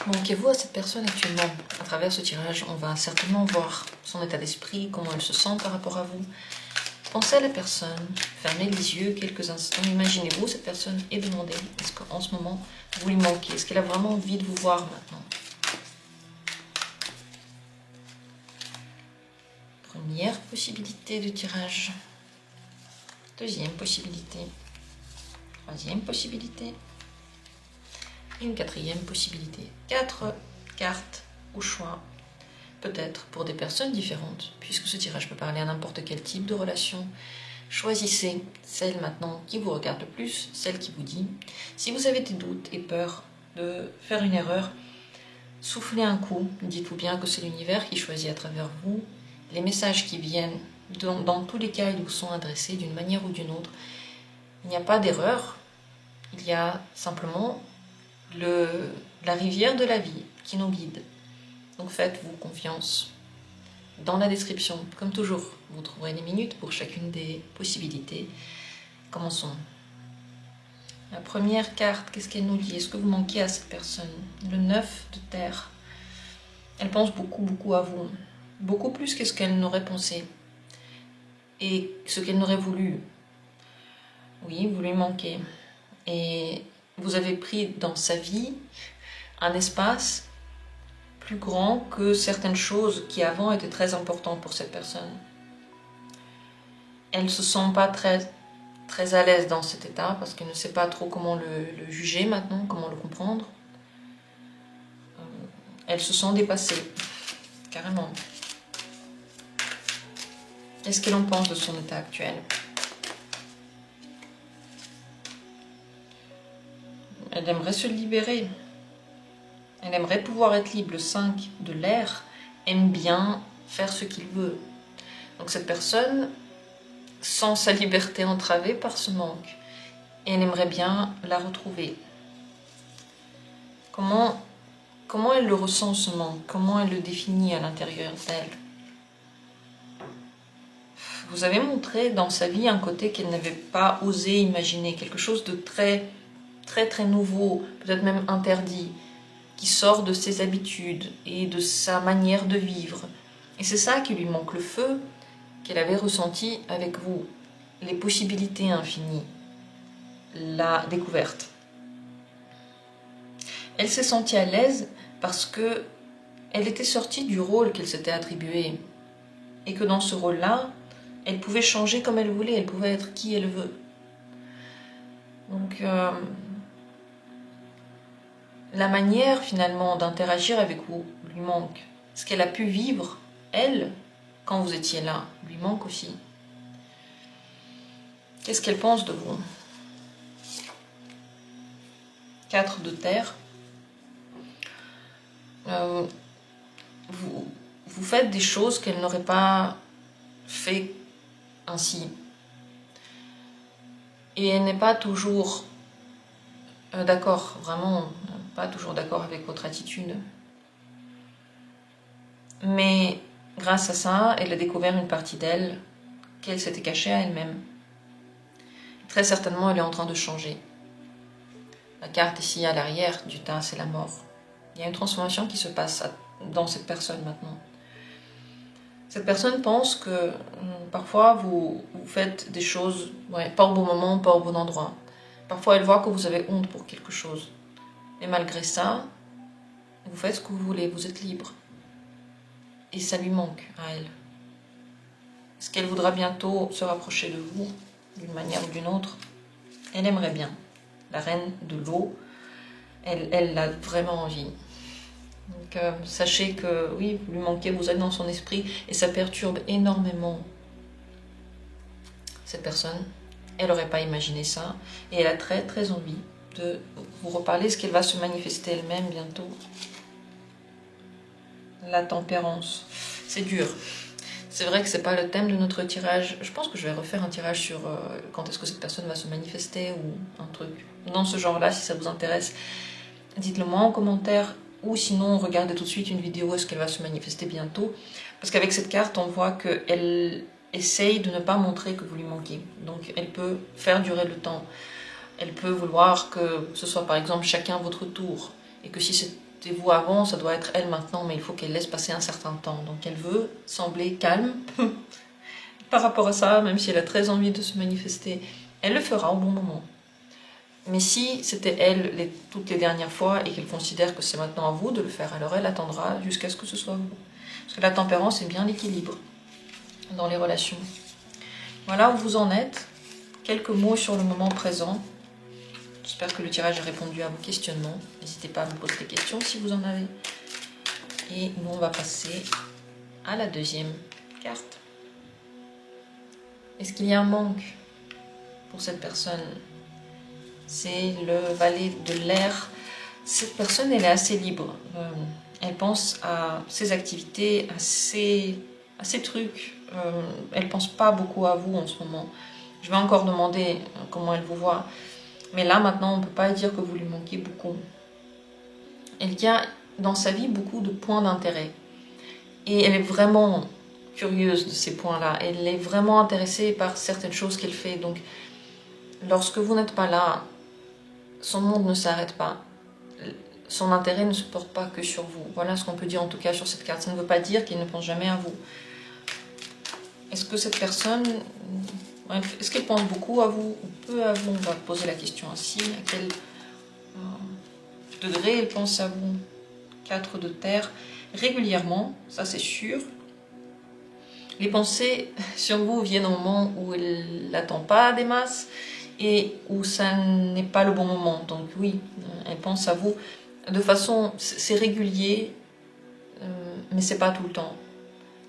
Manquez-vous à cette personne actuellement? À travers ce tirage, on va certainement voir son état d'esprit, comment elle se sent par rapport à vous. Pensez à la personne, fermez les yeux quelques instants, imaginez-vous cette personne et demandez, est-ce qu'en ce moment, vous lui manquez? Est-ce qu'elle a vraiment envie de vous voir maintenant? Première possibilité de tirage. Deuxième possibilité. Troisième possibilité. Une quatrième possibilité. 4 cartes au choix. Peut-être pour des personnes différentes, puisque ce tirage peut parler à n'importe quel type de relation. Choisissez celle maintenant qui vous regarde le plus, celle qui vous dit. Si vous avez des doutes et peur de faire une erreur, soufflez un coup. Dites-vous bien que c'est l'univers qui choisit à travers vous. Les messages qui viennent, dans tous les cas, ils vous sont adressés d'une manière ou d'une autre. Il n'y a pas d'erreur, il y a simplement la rivière de la vie qui nous guide. Donc faites-vous confiance. Dans la description, comme toujours, vous trouverez les minutes pour chacune des possibilités. Commençons. La première carte, qu'est-ce qu'elle nous dit? Est-ce que vous manquez à cette personne? Le 9 de terre. Elle pense beaucoup, beaucoup à vous. Beaucoup plus que ce qu'elle n'aurait pensé. Et ce qu'elle n'aurait voulu. Oui, vous lui manquez. Et vous avez pris dans sa vie un espace plus grand que certaines choses qui avant étaient très importantes pour cette personne. Elle ne se sent pas très à l'aise dans cet état parce qu'elle ne sait pas trop comment le juger maintenant, comment le comprendre. Elle se sent dépassée, carrément. Qu'est-ce qu'elle en pense de son état actuel? Elle aimerait se libérer. Elle aimerait pouvoir être libre. Le 5 de l'air aime bien faire ce qu'il veut. Donc cette personne sent sa liberté entravée par ce manque. Et elle aimerait bien la retrouver. Comment elle le ressent ce manque? Comment elle le définit à l'intérieur d'elle? Vous avez montré dans sa vie un côté qu'elle n'avait pas osé imaginer. Quelque chose de très nouveau, peut-être même interdit, qui sort de ses habitudes et de sa manière de vivre. Et c'est ça qui lui manque, le feu qu'elle avait ressenti avec vous, les possibilités infinies, la découverte. Elle s'est sentie à l'aise parce que elle était sortie du rôle qu'elle s'était attribué et que dans ce rôle-là, elle pouvait changer comme elle voulait, elle pouvait être qui elle veut. Donc, la manière finalement d'interagir avec vous lui manque. Ce qu'elle a pu vivre, elle, quand vous étiez là, lui manque aussi. Qu'est-ce qu'elle pense de vous? 4 de terre. Vous faites des choses qu'elle n'aurait pas fait ainsi. Et elle n'est pas toujours d'accord, vraiment pas toujours d'accord avec votre attitude. Mais grâce à ça, elle a découvert une partie d'elle qu'elle s'était cachée à elle-même. Très certainement, elle est en train de changer. La carte ici à l'arrière du tas, c'est la mort. Il y a une transformation qui se passe dans cette personne maintenant. Cette personne pense que parfois vous faites des choses pas au bon moment, pas au bon endroit. Parfois elle voit que vous avez honte pour quelque chose. Mais malgré ça, vous faites ce que vous voulez, vous êtes libre. Et ça lui manque à elle. Est-ce qu'elle voudra bientôt se rapprocher de vous, d'une manière ou d'une autre? Elle aimerait bien. La reine de l'eau, elle a vraiment envie. Donc sachez que oui, vous lui manquez, vous êtes dans son esprit et ça perturbe énormément cette personne. Elle n'aurait pas imaginé ça et elle a très envie de vous reparler. Est-ce qu'elle va se manifester elle-même bientôt? La tempérance, c'est dur. C'est vrai que c'est pas le thème de notre tirage. Je pense que je vais refaire un tirage sur quand est-ce que cette personne va se manifester ou un truc dans ce genre-là si ça vous intéresse. Dites-le moi en commentaire. Ou sinon, regardez tout de suite une vidéo, est-ce qu'elle va se manifester bientôt? Parce qu'avec cette carte, on voit qu'elle essaye de ne pas montrer que vous lui manquez. Donc, elle peut faire durer le temps. Elle peut vouloir que ce soit, par exemple, chacun votre tour. Et que si c'était vous avant, ça doit être elle maintenant, mais il faut qu'elle laisse passer un certain temps. Donc elle veut sembler calme par rapport à ça, même si elle a très envie de se manifester. Elle le fera au bon moment. Mais si c'était elle toutes les dernières fois et qu'elle considère que c'est maintenant à vous de le faire, alors elle attendra jusqu'à ce que ce soit vous. Parce que la tempérance est bien l'équilibre dans les relations. Voilà où vous en êtes. Quelques mots sur le moment présent. J'espère que le tirage a répondu à vos questionnements. N'hésitez pas à me poser des questions si vous en avez. Et nous, on va passer à la deuxième carte. Est-ce qu'il y a un manque pour cette personne? C'est le valet de l'air. Cette personne, elle est assez libre. Elle pense à ses activités, à ses trucs. Elle ne pense pas beaucoup à vous en ce moment. Je vais encore demander comment elle vous voit. Mais là, maintenant, on ne peut pas dire que vous lui manquez beaucoup. Il y a dans sa vie beaucoup de points d'intérêt. Et elle est vraiment curieuse de ces points-là. Elle est vraiment intéressée par certaines choses qu'elle fait. Donc, lorsque vous n'êtes pas là, son monde ne s'arrête pas. Son intérêt ne se porte pas que sur vous. Voilà ce qu'on peut dire en tout cas sur cette carte. Ça ne veut pas dire qu'il ne pense jamais à vous. Est-ce que cette personne... Est-ce qu'elle pense beaucoup à vous ou peu à vous? On va poser la question ainsi. À quel degré elle pense à vous? 4 de terre. Régulièrement, ça c'est sûr. Les pensées sur vous viennent au moment où elle n'attend pas des masses et où ça n'est pas le bon moment. Donc oui, elle pense à vous de façon... C'est régulier, mais c'est pas tout le temps.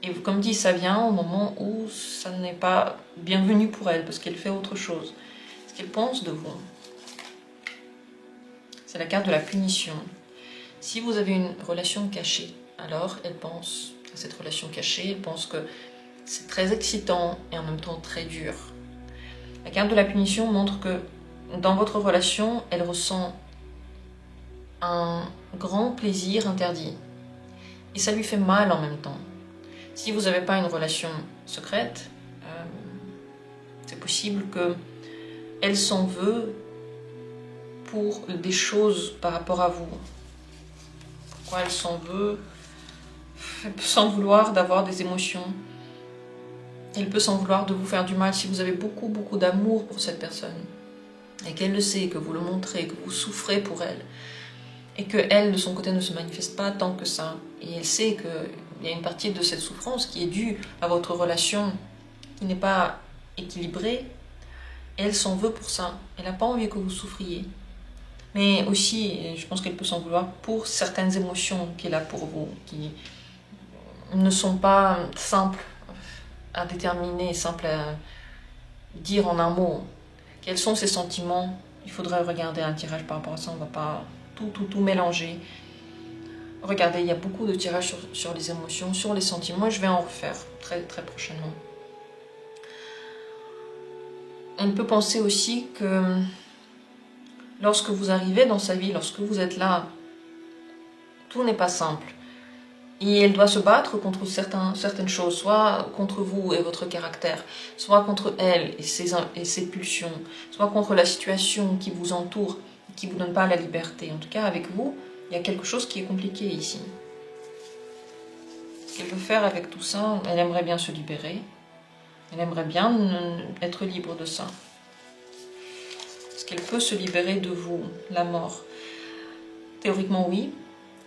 Et comme dit, ça vient au moment où ça n'est pas bienvenu pour elle, parce qu'elle fait autre chose. Ce qu'elle pense de vous. C'est la carte de la punition. Si vous avez une relation cachée, alors elle pense à cette relation cachée, elle pense que c'est très excitant et en même temps très dur. La carte de la punition montre que dans votre relation, elle ressent un grand plaisir interdit. Et ça lui fait mal en même temps. Si vous n'avez pas une relation secrète, c'est possible qu'elle s'en veut pour des choses par rapport à vous. Pourquoi elle s'en veut? Elle peut s'en vouloir d'avoir des émotions. Elle peut s'en vouloir de vous faire du mal si vous avez beaucoup, beaucoup d'amour pour cette personne. Et qu'elle le sait, que vous le montrez, que vous souffrez pour elle. Et qu'elle, de son côté, ne se manifeste pas tant que ça. Et elle sait qu'il y a une partie de cette souffrance qui est due à votre relation qui n'est pas équilibrée. Elle s'en veut pour ça. Elle n'a pas envie que vous souffriez. Mais aussi, je pense qu'elle peut s'en vouloir pour certaines émotions qu'elle a pour vous, qui ne sont pas simples à déterminer, simples à dire en un mot. Quels sont ces sentiments? Il faudrait regarder un tirage par rapport à ça, on ne va pas tout mélanger. Regardez, il y a beaucoup de tirages sur les émotions, sur les sentiments, et je vais en refaire très, très prochainement. Elle peut penser aussi que lorsque vous arrivez dans sa vie, lorsque vous êtes là, tout n'est pas simple. Et elle doit se battre contre certaines choses, soit contre vous et votre caractère, soit contre elle et ses pulsions, soit contre la situation qui vous entoure, qui ne vous donne pas la liberté. En tout cas, avec vous, il y a quelque chose qui est compliqué ici. Ce qu'elle veut faire avec tout ça, elle aimerait bien se libérer. Elle aimerait bien être libre de ça. Est-ce qu'elle peut se libérer de vous, la mort? Théoriquement, oui.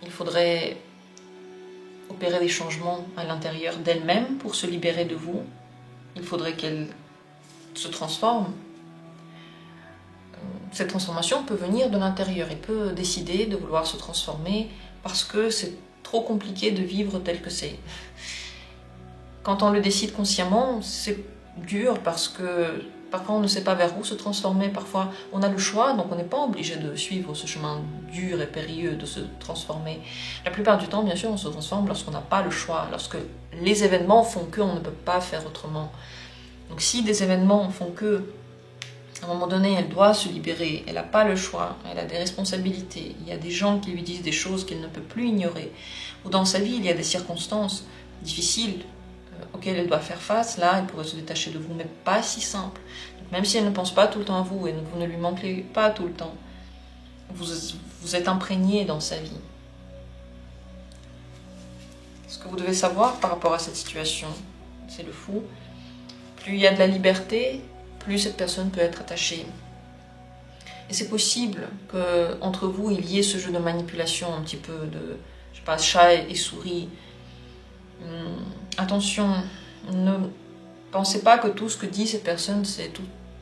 Il faudrait opérer des changements à l'intérieur d'elle-même pour se libérer de vous. Il faudrait qu'elle se transforme. Cette transformation peut venir de l'intérieur. Elle peut décider de vouloir se transformer parce que c'est trop compliqué de vivre tel que c'est. Quand on le décide consciemment, c'est dur parce que parfois on ne sait pas vers où se transformer. Parfois on a le choix, donc on n'est pas obligé de suivre ce chemin dur et périlleux de se transformer. La plupart du temps, bien sûr, on se transforme lorsqu'on n'a pas le choix, lorsque les événements font qu'on ne peut pas faire autrement. Donc si des événements font que, à un moment donné, elle doit se libérer, elle n'a pas le choix, elle a des responsabilités, il y a des gens qui lui disent des choses qu'elle ne peut plus ignorer, ou dans sa vie, il y a des circonstances difficiles auxquelles elle doit faire face, là, elle pourrait se détacher de vous, mais pas si simple. Donc, même si elle ne pense pas tout le temps à vous, et vous ne lui manquez pas tout le temps, vous êtes imprégné dans sa vie. Ce que vous devez savoir par rapport à cette situation, c'est le fou. Plus il y a de la liberté, plus cette personne peut être attachée. Et c'est possible qu'entre vous, il y ait ce jeu de manipulation, un petit peu de, je sais pas, chat et souris. Attention, ne pensez pas que tout ce que dit cette personne, c'est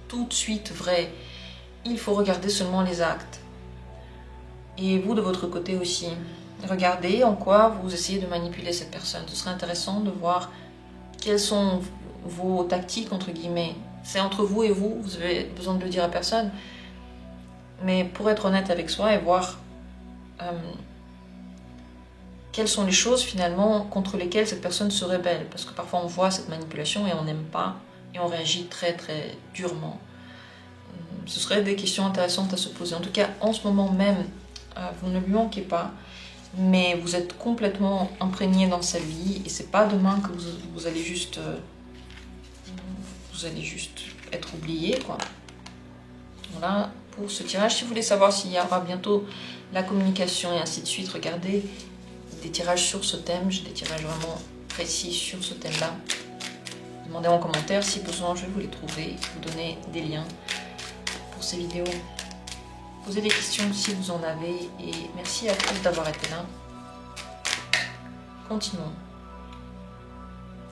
tout de suite vrai. Il faut regarder seulement les actes. Et vous, de votre côté aussi, regardez en quoi vous essayez de manipuler cette personne. Ce serait intéressant de voir quelles sont vos tactiques, entre guillemets. C'est entre vous et vous, vous avez besoin de le dire à personne. Mais pour être honnête avec soi et voir quelles sont les choses finalement contre lesquelles cette personne se rebelle. Parce que parfois on voit cette manipulation et on n'aime pas et on réagit très très durement. Ce seraient des questions intéressantes à se poser. En tout cas, en ce moment même, vous ne lui manquez pas, mais vous êtes complètement imprégné dans sa vie et c'est pas demain que vous allez juste être oublié, quoi. Voilà pour ce tirage. Si vous voulez savoir s'il y aura bientôt la communication et ainsi de suite, regardez des tirages sur ce thème. J'ai des tirages vraiment précis sur ce thème-là. Demandez en commentaire, si besoin, je vais vous les trouver, vous donner des liens pour ces vidéos. Posez des questions si vous en avez et merci à tous d'avoir été là. Continuons.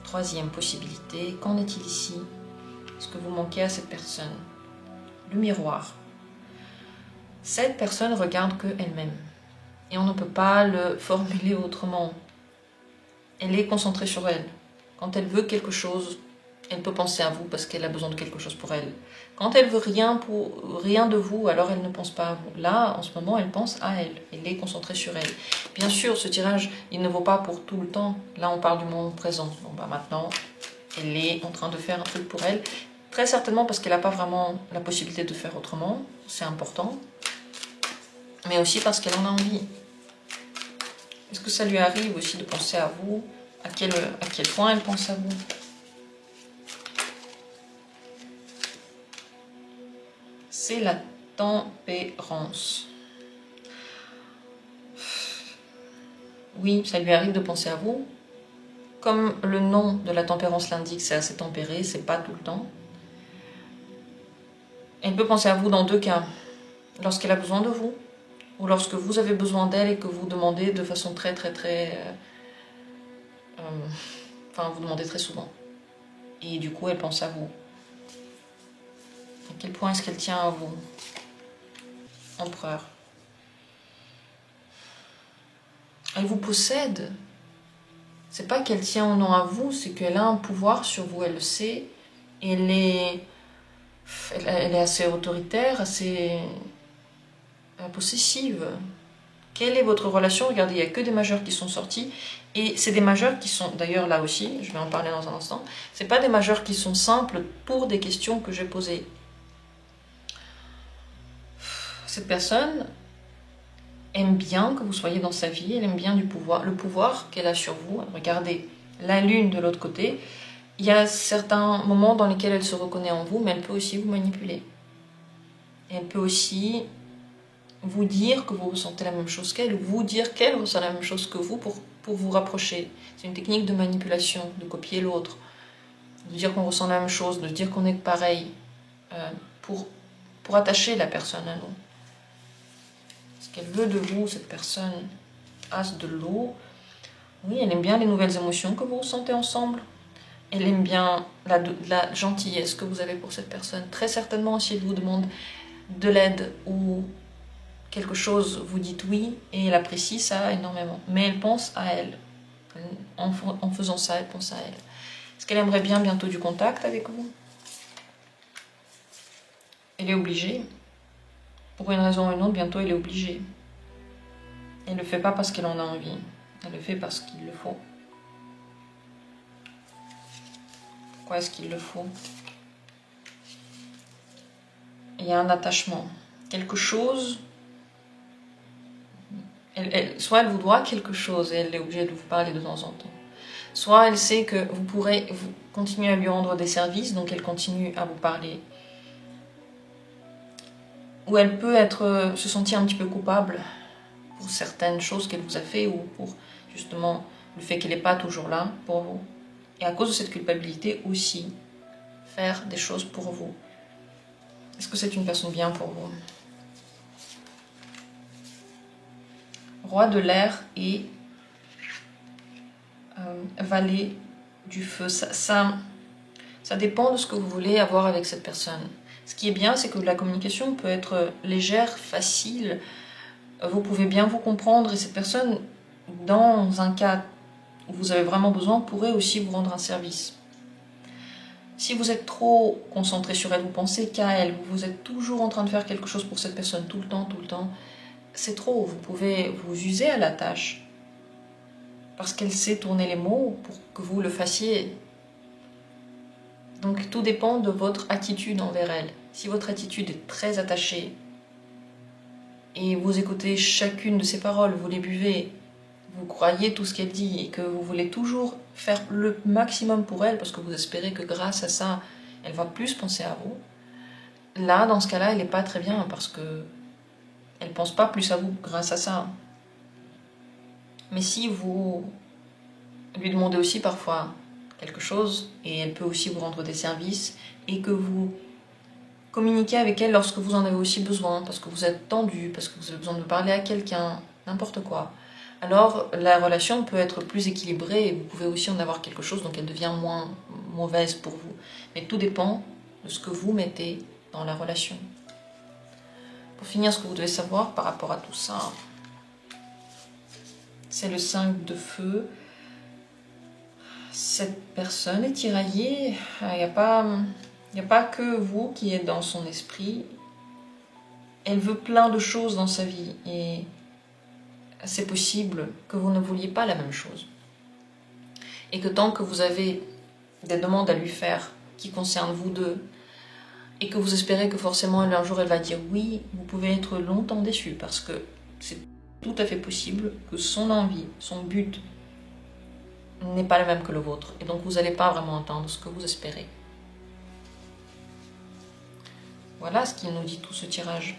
Troisième possibilité, qu'en est-il ici? Est-ce que vous manquez à cette personne? Le miroir. Cette personne regarde que elle-même. Et on ne peut pas le formuler autrement. Elle est concentrée sur elle. Quand elle veut quelque chose, elle peut penser à vous parce qu'elle a besoin de quelque chose pour elle. Quand elle veut rien de vous, alors elle ne pense pas à vous. Là, en ce moment, elle pense à elle. Elle est concentrée sur elle. Bien sûr, ce tirage, il ne vaut pas pour tout le temps. Là, on parle du moment présent. Bon, bah, maintenant, elle est en train de faire un truc pour elle. Très certainement parce qu'elle n'a pas vraiment la possibilité de faire autrement. C'est important. Mais aussi parce qu'elle en a envie. Est-ce que ça lui arrive aussi de penser à vous? À quel point elle pense à vous? C'est la tempérance. Oui, ça lui arrive de penser à vous. Comme le nom de la tempérance l'indique, c'est assez tempéré, c'est pas tout le temps. Elle peut penser à vous dans deux cas. Lorsqu'elle a besoin de vous, ou lorsque vous avez besoin d'elle et que vous demandez de façon très... Enfin, vous demandez très souvent. Et du coup, elle pense à vous. À quel point est-ce qu'elle tient à vous? Empereur. Elle vous possède. C'est pas qu'elle tient en nom à vous, c'est qu'elle a un pouvoir sur vous, elle le sait. Et elle est assez autoritaire, assez possessive. Quelle est votre relation? Regardez, il n'y a que des majeurs qui sont sortis. Et c'est des majeurs qui sont, d'ailleurs là aussi, je vais en parler dans un instant, c'est pas des majeurs qui sont simples pour des questions que j'ai posées. Cette personne aime bien que vous soyez dans sa vie, elle aime bien le pouvoir qu'elle a sur vous. Regardez, la lune de l'autre côté, il y a certains moments dans lesquels elle se reconnaît en vous, mais elle peut aussi vous manipuler. Et elle peut aussi vous dire que vous ressentez la même chose qu'elle, ou vous dire qu'elle ressent la même chose que vous pour vous rapprocher. C'est une technique de manipulation, de copier l'autre, de dire qu'on ressent la même chose, de dire qu'on est pareil, pour attacher la personne à nous. Ce qu'elle veut de vous, cette personne, as de l'eau, oui, elle aime bien les nouvelles émotions que vous ressentez ensemble. Elle aime bien la gentillesse que vous avez pour cette personne. Très certainement, si elle vous demande de l'aide ou quelque chose, vous dites oui, et elle apprécie ça énormément. Mais elle pense à elle. En faisant ça, elle pense à elle. Est-ce qu'elle aimerait bien bientôt du contact avec vous? Elle est obligée. Pour une raison ou une autre, bientôt elle est obligée. Elle ne le fait pas parce qu'elle en a envie. Elle le fait parce qu'il le faut. Pourquoi est-ce qu'il le faut? Il y a un attachement. Quelque chose... soit elle vous doit quelque chose et elle est obligée de vous parler de temps en temps. Soit elle sait que vous pourrez continuer à lui rendre des services, donc elle continue à vous parler. Ou elle peut se sentir un petit peu coupable pour certaines choses qu'elle vous a fait ou pour justement le fait qu'elle n'est pas toujours là pour vous. Et à cause de cette culpabilité aussi, faire des choses pour vous. Est-ce que c'est une personne bien pour vous? Roi de l'air et valet du feu. Ça dépend de ce que vous voulez avoir avec cette personne. Ce qui est bien, c'est que la communication peut être légère, facile. Vous pouvez bien vous comprendre et cette personne, dans un cas où vous avez vraiment besoin, pourrait aussi vous rendre un service. Si vous êtes trop concentré sur elle, vous pensez qu'à elle, vous êtes toujours en train de faire quelque chose pour cette personne tout le temps, c'est trop. Vous pouvez vous user à la tâche parce qu'elle sait tourner les mots pour que vous le fassiez. Donc tout dépend de votre attitude envers elle. Si votre attitude est très attachée et vous écoutez chacune de ses paroles, vous les buvez, vous croyez tout ce qu'elle dit et que vous voulez toujours faire le maximum pour elle parce que vous espérez que grâce à ça, elle va plus penser à vous, là, dans ce cas-là, elle n'est pas très bien parce que elle ne pense pas plus à vous grâce à ça. Mais si vous lui demandez aussi parfois quelque chose et elle peut aussi vous rendre des services et que vous communiquez avec elle lorsque vous en avez aussi besoin, parce que vous êtes tendu, parce que vous avez besoin de parler à quelqu'un, n'importe quoi, alors la relation peut être plus équilibrée et vous pouvez aussi en avoir quelque chose, donc elle devient moins mauvaise pour vous. Mais tout dépend de ce que vous mettez dans la relation. Pour finir, ce que vous devez savoir par rapport à tout ça, c'est le 5 de feu. Cette personne est tiraillée, il n'y a pas que vous qui êtes dans son esprit. Elle veut plein de choses dans sa vie et c'est possible que vous ne vouliez pas la même chose. Et que tant que vous avez des demandes à lui faire qui concernent vous deux, et que vous espérez que forcément un jour elle va dire oui, vous pouvez être longtemps déçu parce que c'est tout à fait possible que son envie, son but n'est pas le même que le vôtre. Et donc vous n'allez pas vraiment entendre ce que vous espérez. Voilà ce qu'il nous dit tout ce tirage.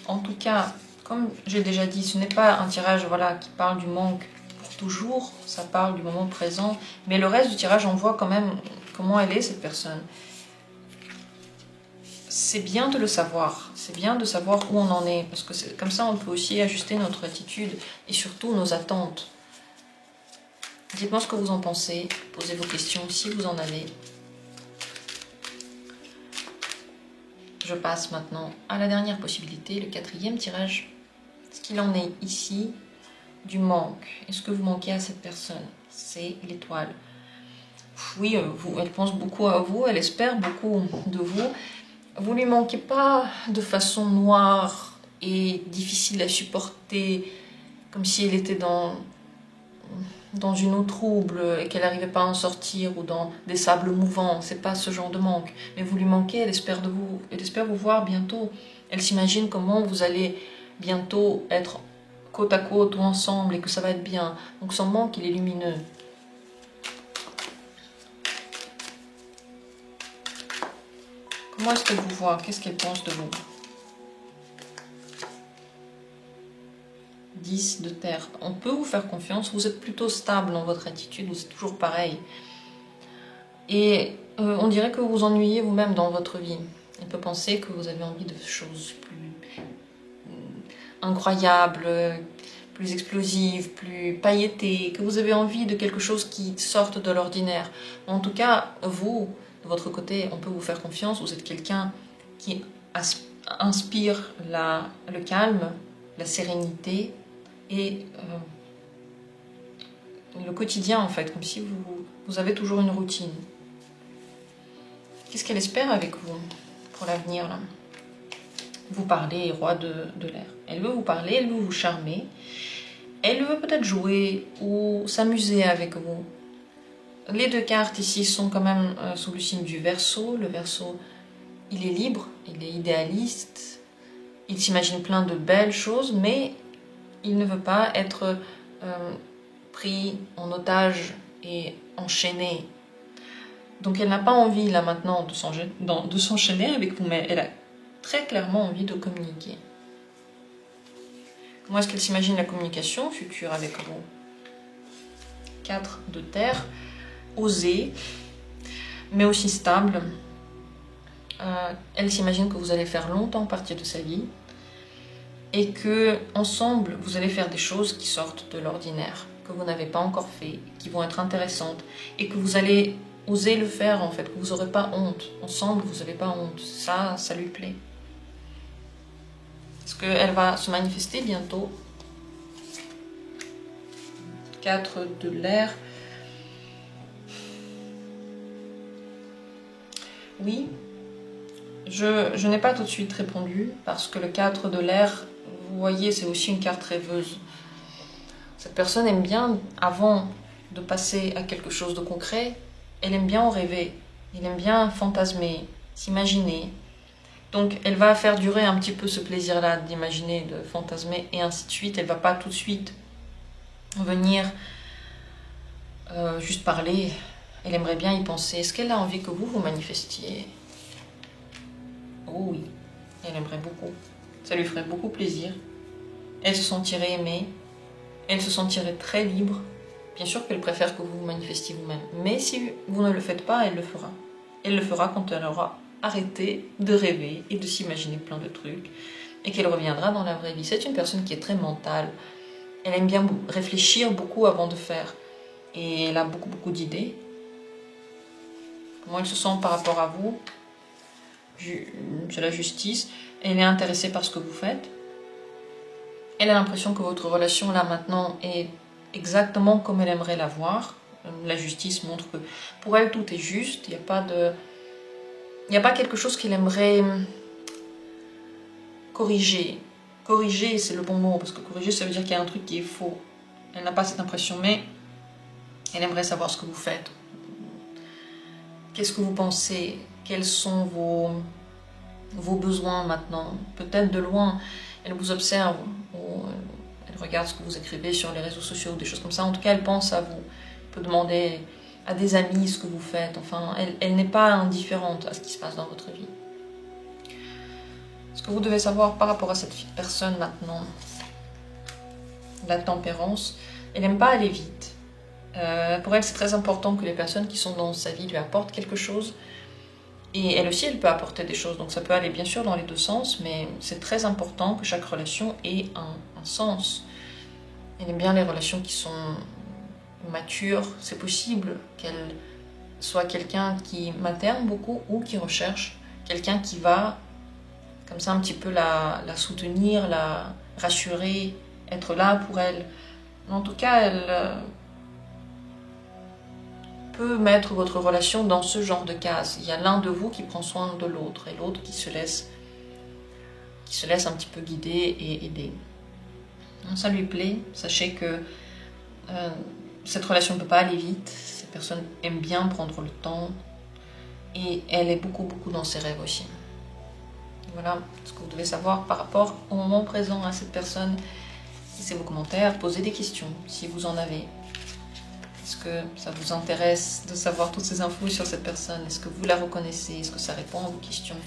En tout cas, comme j'ai déjà dit, ce n'est pas un tirage qui parle du manque pour toujours, ça parle du moment présent, mais le reste du tirage, on voit quand même comment elle est cette personne. C'est bien de le savoir, c'est bien de savoir où on en est, parce que comme ça on peut aussi ajuster notre attitude et surtout nos attentes. Dites-moi ce que vous en pensez, posez vos questions si vous en avez. Je passe maintenant à la dernière possibilité, le 4e tirage. Ce qu'il en est ici du manque. Est-ce que vous manquez à cette personne? C'est l'étoile. Oui, elle pense beaucoup à vous, elle espère beaucoup de vous. Vous lui manquez pas de façon noire et difficile à supporter, comme si elle était dans une eau trouble et qu'elle n'arrivait pas à en sortir, ou dans des sables mouvants. C'est pas ce genre de manque. Mais vous lui manquez, elle espère vous voir bientôt. Elle s'imagine comment vous allez bientôt être côte à côte ou ensemble et que ça va être bien. Donc son manque, il est lumineux. Comment est-ce qu'elle vous voit? Qu'est-ce qu'elle pense de vous? 10 de terre. On peut vous faire confiance. Vous êtes plutôt stable dans votre attitude. Vous êtes toujours pareil. Et on dirait que vous vous ennuyez vous-même dans votre vie. Elle peut penser que vous avez envie de choses plus incroyables, plus explosives, plus pailletées, que vous avez envie de quelque chose qui sorte de l'ordinaire. En tout cas, vous, de votre côté, on peut vous faire confiance. Vous êtes quelqu'un qui inspire le calme, la sérénité et le quotidien, en fait, comme si vous avez toujours une routine. Qu'est-ce qu'elle espère avec vous pour l'avenir, là? Vous parlez, roi de l'air. Elle veut vous parler, elle veut vous charmer. Elle veut peut-être jouer ou s'amuser avec vous. Les deux cartes ici sont quand même sous le signe du Verseau. Le Verseau, il est libre, il est idéaliste. Il s'imagine plein de belles choses, mais il ne veut pas être pris en otage et enchaîné. Donc elle n'a pas envie là maintenant de s'enchaîner avec vous, mais elle a très clairement envie de communiquer. Comment est-ce qu'elle s'imagine la communication future avec vous? 4 de terre, osée, mais aussi stable. Elle s'imagine que vous allez faire longtemps partie de sa vie et que ensemble vous allez faire des choses qui sortent de l'ordinaire, que vous n'avez pas encore fait, qui vont être intéressantes et que vous allez oser le faire en fait, que vous n'aurez pas honte. Ensemble, vous n'avez pas honte. Ça lui plaît. Parce qu'elle va se manifester bientôt. 4 de l'air. Oui. Je n'ai pas tout de suite répondu parce que le 4 de l'air, vous voyez, c'est aussi une carte rêveuse. Cette personne aime bien, avant de passer à quelque chose de concret, elle aime bien en rêver, elle aime bien fantasmer, s'imaginer. Donc elle va faire durer un petit peu ce plaisir-là d'imaginer, de fantasmer et ainsi de suite. Elle ne va pas tout de suite venir juste parler. Elle aimerait bien y penser. Est-ce qu'elle a envie que vous manifestiez? Oh oui, elle aimerait beaucoup. Ça lui ferait beaucoup plaisir. Elle se sentirait aimée. Elle se sentirait très libre. Bien sûr qu'elle préfère que vous vous manifestiez vous-même. Mais si vous ne le faites pas, elle le fera. Elle le fera quand elle aura arrêté de rêver et de s'imaginer plein de trucs. Et qu'elle reviendra dans la vraie vie. C'est une personne qui est très mentale. Elle aime bien réfléchir beaucoup avant de faire. Et elle a beaucoup d'idées. Comment elle se sent par rapport à vous? C'est la justice. Elle est intéressée par ce que vous faites. Elle a l'impression que votre relation là maintenant est exactement comme elle aimerait la voir. La justice montre que pour elle tout est juste. Il n'y a pas quelque chose qu'elle aimerait corriger. Corriger, c'est le bon mot, parce que corriger, ça veut dire qu'il y a un truc qui est faux. Elle n'a pas cette impression, mais elle aimerait savoir ce que vous faites. Qu'est-ce que vous pensez? Quels sont vos besoins maintenant? Peut-être de loin, elle vous observe, ou elle regarde ce que vous écrivez sur les réseaux sociaux, des choses comme ça. En tout cas, elle pense à vous. Elle peut demander à des amis ce que vous faites. Enfin, elle n'est pas indifférente à ce qui se passe dans votre vie. Ce que vous devez savoir par rapport à cette personne maintenant, la tempérance, elle n'aime pas aller vite. Pour elle, c'est très important que les personnes qui sont dans sa vie lui apportent quelque chose. Et elle aussi, elle peut apporter des choses. Donc ça peut aller bien sûr dans les deux sens, mais c'est très important que chaque relation ait un sens. Elle aime bien les relations qui sont matures. C'est possible qu'elle soit quelqu'un qui materne beaucoup ou qui recherche quelqu'un qui va comme ça un petit peu la soutenir, la rassurer, être là pour elle. En tout cas, elle peut mettre votre relation dans ce genre de case. Il y a l'un de vous qui prend soin de l'autre et l'autre qui se laisse un petit peu guider et aider. Donc ça lui plaît. Sachez que cette relation ne peut pas aller vite. Cette personne aime bien prendre le temps et elle est beaucoup dans ses rêves aussi. Voilà ce que vous devez savoir par rapport au moment présent à cette personne. Laissez vos commentaires, posez des questions si vous en avez. Est-ce que ça vous intéresse de savoir toutes ces infos sur cette personne? Est-ce que vous la reconnaissez? Est-ce que ça répond à vos questions?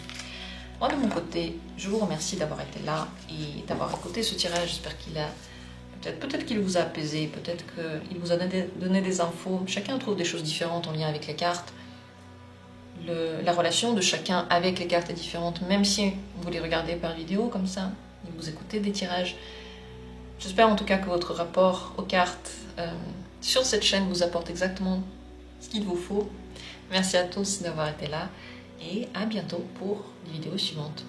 Moi, de mon côté, je vous remercie d'avoir été là et d'avoir écouté ce tirage. J'espère qu'il a... Peut-être qu'il vous a apaisé, peut-être qu'il vous a donné des infos. Chacun trouve des choses différentes en lien avec les cartes. La relation de chacun avec les cartes est différente, même si vous les regardez par vidéo comme ça, et vous écoutez des tirages. J'espère en tout cas que votre rapport aux cartes sur cette chaîne vous apporte exactement ce qu'il vous faut. Merci à tous d'avoir été là et à bientôt pour les vidéos suivantes.